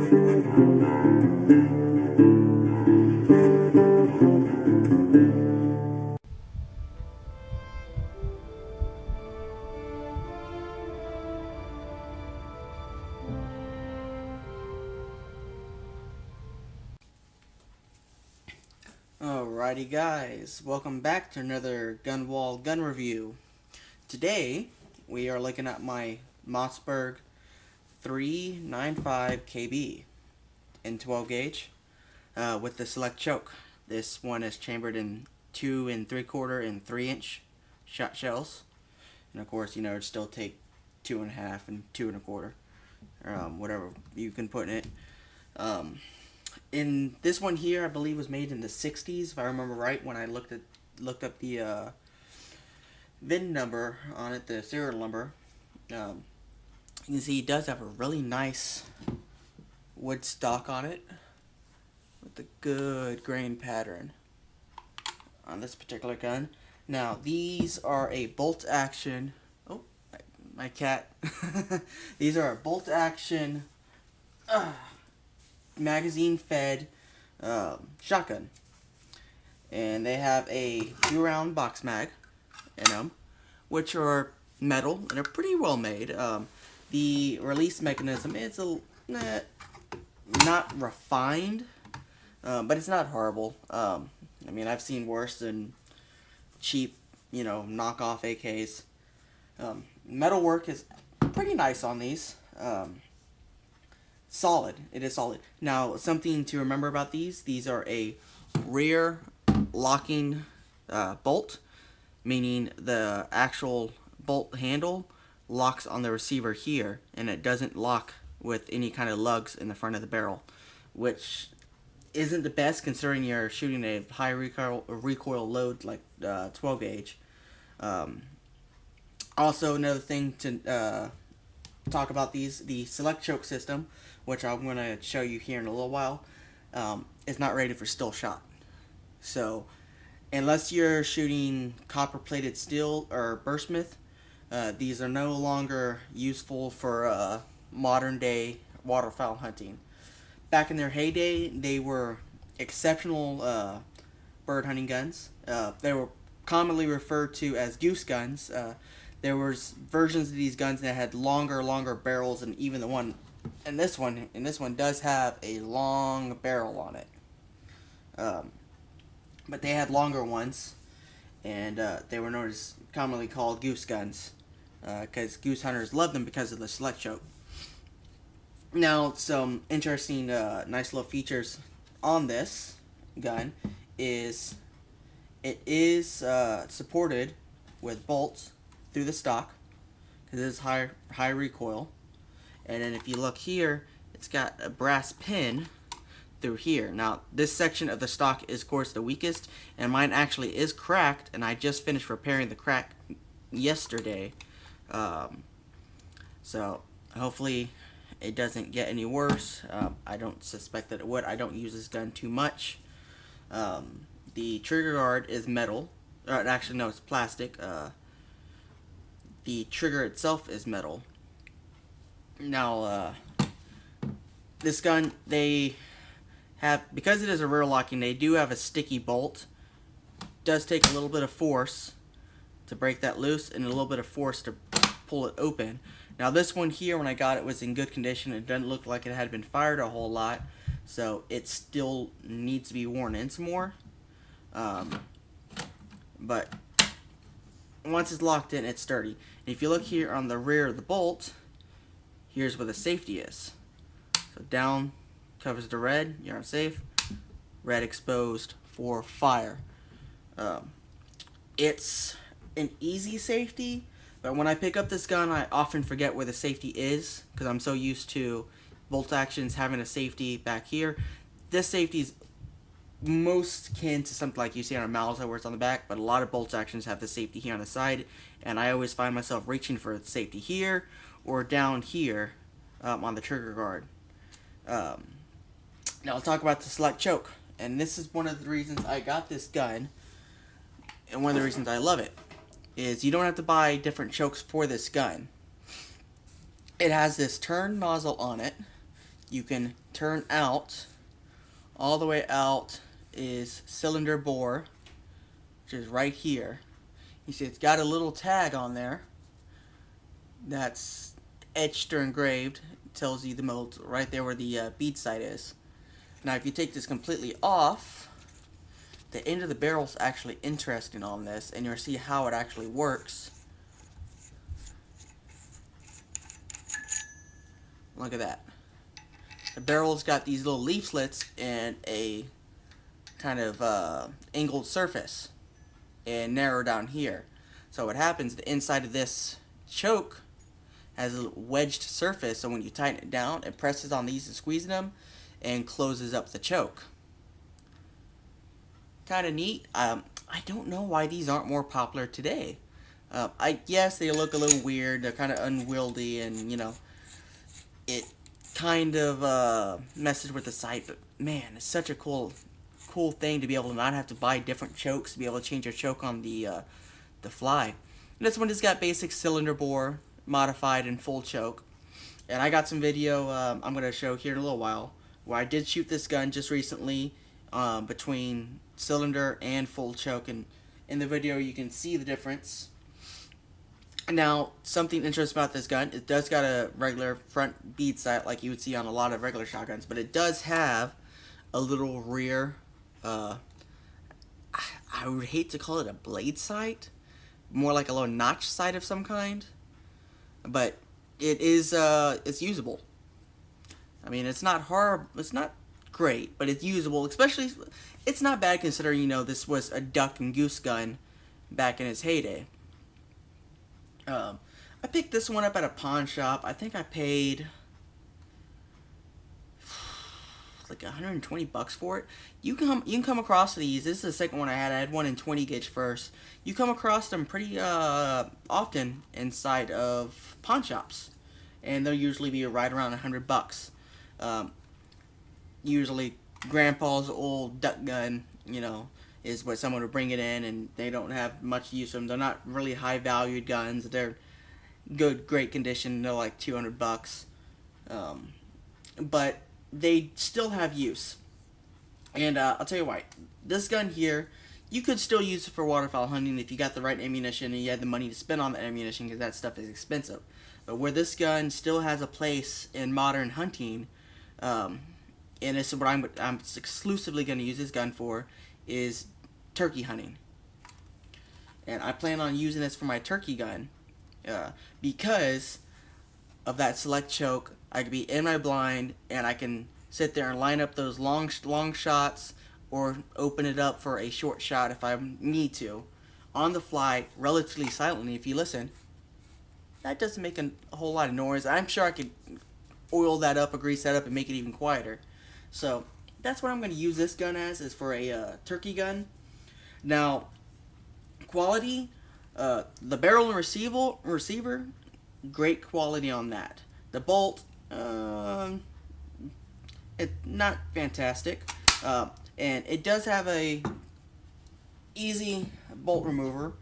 Alrighty guys, welcome back to another Gunwall gun review. Today, we are looking at my Mossberg 395KB in 12 gauge with the select choke. This one is chambered in 2 3/4 and 3-inch shot shells. And of course, it'd still take 2.5 and 2 1/4, whatever you can put in it. In this one here, I believe was made in the 60s, if I remember right, when I looked up the VIN number on it, the serial number. You can see it does have a really nice wood stock on it with a good grain pattern on this particular gun. Now, these are a bolt action. Oh, my cat. These are a bolt action magazine fed shotgun, and they have a 2-round box mag in them, which are metal and are pretty well made. The release mechanism is not refined, but it's not horrible. I mean, I've seen worse than cheap, knockoff AKs. Metal work is pretty nice on these. Solid. It is solid. Now, something to remember about these are a rear locking bolt, meaning the actual bolt handle locks on the receiver here, and it doesn't lock with any kind of lugs in the front of the barrel, which isn't the best considering you're shooting a high recoil load like 12 gauge. Also, another thing to talk about the select choke system, which I'm going to show you here in a little while, is not rated for still shot. So, unless you're shooting copper-plated steel or bursmith, these are no longer useful for modern-day waterfowl hunting. Back in their heyday, they were exceptional bird hunting guns. They were commonly referred to as goose guns. There was versions of these guns that had longer barrels, and even the one in this one does have a long barrel on it. But they had longer ones, and they were known as commonly called goose guns, because goose hunters loved them because of the select choke. Now, some interesting, nice little features on this gun is it is supported with bolts through the stock, because it is high recoil. And then if you look here, it's got a brass pin through here. Now, this section of the stock is, of course, the weakest, and mine actually is cracked, and I just finished repairing the crack yesterday. So hopefully it doesn't get any worse. I don't suspect that it would. I don't use this gun too much. The trigger guard is metal. Actually, no, it's plastic. The trigger itself is metal. Now, this gun, they have, because it is a rear locking, they do have a sticky bolt. It does take a little bit of force to break that loose, and a little bit of force to pull it open. Now, this one here, when I got it, was in good condition. It doesn't look like it had been fired a whole lot, so it still needs to be worn in some more. But once it's locked in, it's sturdy. And if you look here on the rear of the bolt, here's where the safety is. So down covers the red, you're safe. Red exposed for fire. It's an easy safety, but when I pick up this gun, I often forget where the safety is, because I'm so used to bolt actions having a safety back here. This safety is most kin to something like you see on a Mauser where it's on the back, but a lot of bolt actions have the safety here on the side, and I always find myself reaching for the safety here or down here on the trigger guard. Now I'll talk about the select choke, and this is one of the reasons I got this gun, and one of the reasons I love it, is you don't have to buy different chokes for this gun. It has this turn nozzle on it. you can turn out. All the way out is cylinder bore, which is right here. You see it's got a little tag on there that's etched or engraved. It tells you the mold right there where the bead sight is. Now if you take this completely off, the end of the barrel is actually interesting on this, and you'll see how it actually works. Look at that. The barrel's got these little leaf slits and a kind of angled surface and narrow down here. So what happens, the inside of this choke has a wedged surface, so when you tighten it down, it presses on these and squeezes them and closes up the choke. Kind of neat. I don't know why these aren't more popular today. Yes, they look a little weird. They're kind of unwieldy, and you know, it kind of messes with the sight. But man, it's such a cool thing to be able to not have to buy different chokes to be able to change your choke on the fly. And this one has got basic cylinder bore, modified and full choke. And I got some video I'm going to show here in a little while where I did shoot this gun just recently between cylinder and full choke, and in the video you can see the difference. Now, something interesting about this gun, it does got a regular front bead sight like you would see on a lot of regular shotguns, but it does have a little rear, I would hate to call it a blade sight, more like a little notch sight of some kind, but it is, it's usable. I mean, it's not hard, it's not great, but it's usable, especially, it's not bad considering, you know, this was a duck and goose gun back in its heyday. I picked this one up at a pawn shop. I think I paid like $120 for it. You can come across these. This is the second one I had. I had one in 20 gauge first. You come across them pretty often inside of pawn shops, and they'll usually be right around $100. Usually, Grandpa's old duck gun, you know, is what someone would bring it in, and they don't have much use for them. They're not really high valued guns. They're good, great condition. They're like $200, but they still have use. And I'll tell you why. This gun here, you could still use it for waterfowl hunting if you got the right ammunition and you had the money to spend on the ammunition, because that stuff is expensive. But where this gun still has a place in modern hunting, and this is what I'm exclusively going to use this gun for, is turkey hunting. And I plan on using this for my turkey gun because of that select choke. I could be in my blind and I can sit there and line up those long shots, or open it up for a short shot if I need to, on the fly, relatively silently. If you listen, that doesn't make a whole lot of noise. I'm sure I could oil that up or grease that up and make it even quieter. So that's what I'm going to use this gun as, is for a turkey gun. Now, quality, the barrel and receiver, great quality on that. The bolt, it's not fantastic, and it does have a easy bolt removal.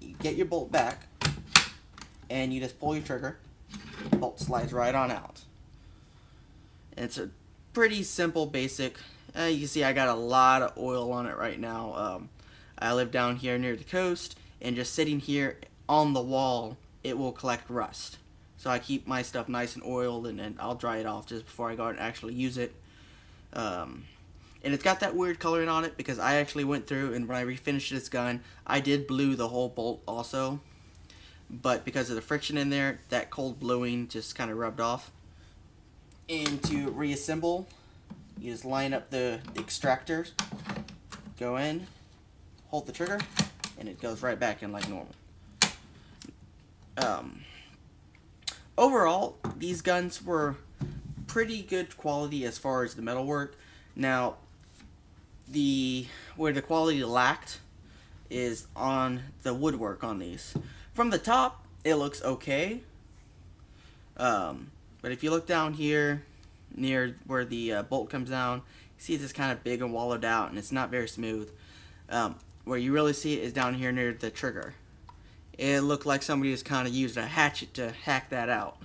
You get your bolt back, and you just pull your trigger. The bolt slides right on out. And it's a pretty simple, basic. You can see I got a lot of oil on it right now. I live down here near the coast, and just sitting here on the wall, it will collect rust. So I keep my stuff nice and oiled, and then I'll dry it off just before I go out and actually use it. And it's got that weird coloring on it because I actually went through, and when I refinished this gun, I did blue the whole bolt also. But because of the friction in there, that cold bluing just kind of rubbed off. And to reassemble, you just line up the extractors, go in, hold the trigger, and it goes right back in like normal. Overall, these guns were pretty good quality as far as the metalwork. Now, where the quality lacked is on the woodwork on these. From the top, it looks okay. But if you look down here, near where the bolt comes down, you see it's kind of big and wallowed out, and it's not very smooth. Where you really see it is down here near the trigger. It looked like somebody just kind of used a hatchet to hack that out.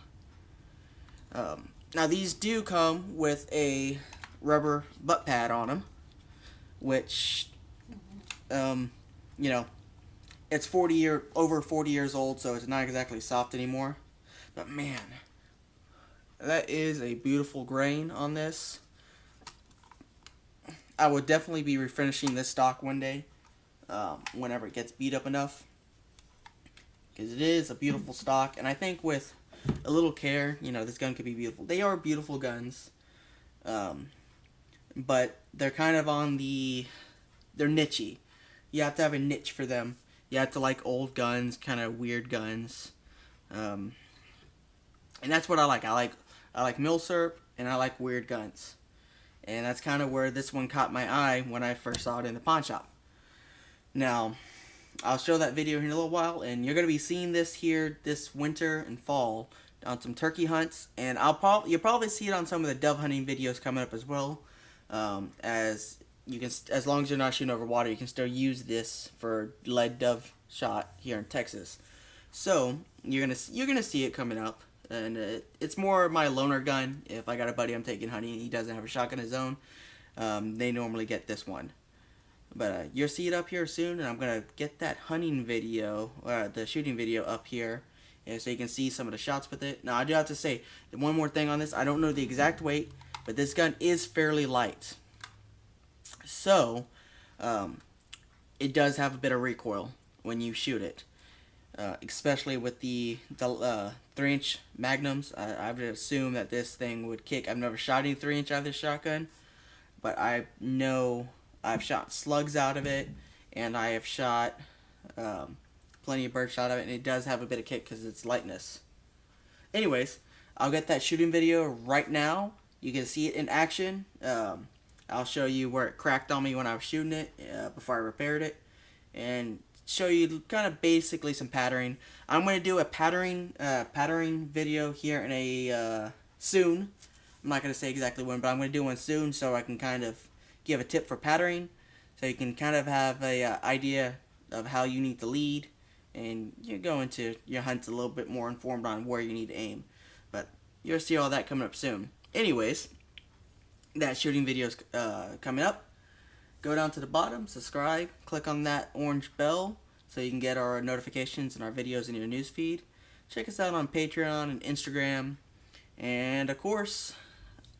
Now these do come with a rubber butt pad on them, which, you know, it's over 40 years old, so it's not exactly soft anymore. But man, that is a beautiful grain on this. I would definitely be refinishing this stock one day, whenever it gets beat up enough, because it is a beautiful stock. And I think with a little care, you know, this gun could be beautiful. They are beautiful guns, but they're kind of on they're nichey. You have to have a niche for them. You have to like old guns, kind of weird guns, and that's what I like. I like milsurp, and I like weird guns, and that's kind of where this one caught my eye when I first saw it in the pawn shop. Now, I'll show that video here in a little while, and you're going to be seeing this here this winter and fall on some turkey hunts, and you'll probably see it on some of the dove hunting videos coming up as well. As long as you're not shooting over water, you can still use this for lead dove shot here in Texas. So you're gonna see it coming up, and it's more my loner gun. If I got a buddy I'm taking hunting, and he doesn't have a shotgun of his own, they normally get this one. But you'll see it up here soon, and I'm gonna get that hunting video, the shooting video up here, and so you can see some of the shots with it. Now I do have to say one more thing on this. I don't know the exact weight, but this gun is fairly light. So, it does have a bit of recoil when you shoot it, especially with the 3-inch magnums. I would assume that this thing would kick. I've never shot any 3-inch out of this shotgun, but I know I've shot slugs out of it, and I have shot plenty of birdshot out of it, and it does have a bit of kick because of its lightness. Anyways, I'll get that shooting video right now. You can see it in action. I'll show you where it cracked on me when I was shooting it before I repaired it, and show you kind of basically some patterning. I'm going to do a patterning video here in a soon. I'm not going to say exactly when, but I'm going to do one soon so I can kind of give a tip for patterning, so you can kind of have a idea of how you need to lead, and you go into your hunts a little bit more informed on where you need to aim. But you'll see all that coming up soon. Anyways, that shooting video is coming up. Go down to the bottom, subscribe, click on that orange bell so you can get our notifications and our videos in your newsfeed. Check us out on Patreon and Instagram, and of course,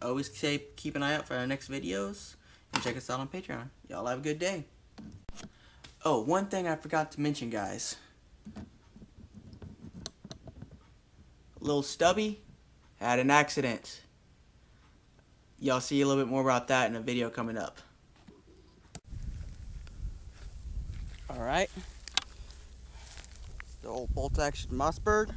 always keep an eye out for our next videos, and check us out on Patreon. Y'all have a good day. Oh, one thing I forgot to mention, guys. Little Stubby had an accident. Y'all see a little bit more about that in a video coming up. Alright. The old bolt action Mossberg.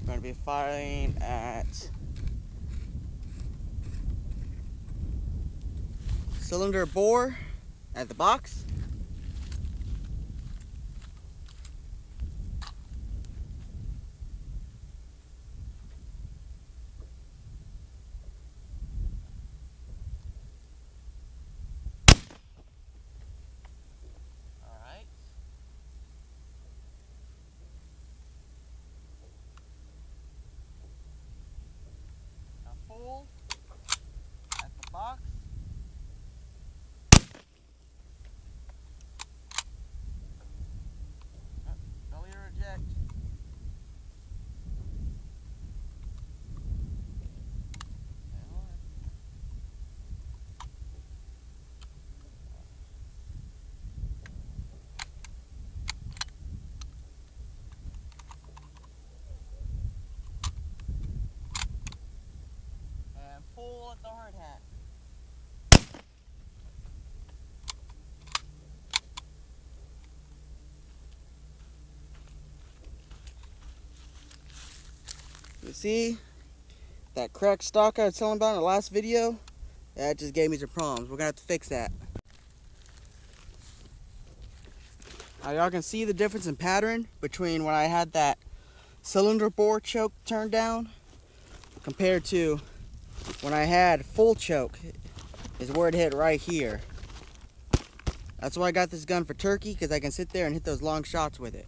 I'm going to be firing at cylinder bore at the box. At the box. Failure eject. And pull at the hard hat. You see that cracked stock I was telling about in the last video? That just gave me some problems. We're gonna have to fix that. Now y'all can see the difference in pattern between when I had that cylinder bore choke turned down compared to when I had full choke, is where it hit right here. That's why I got this gun for turkey, because I can sit there and hit those long shots with it.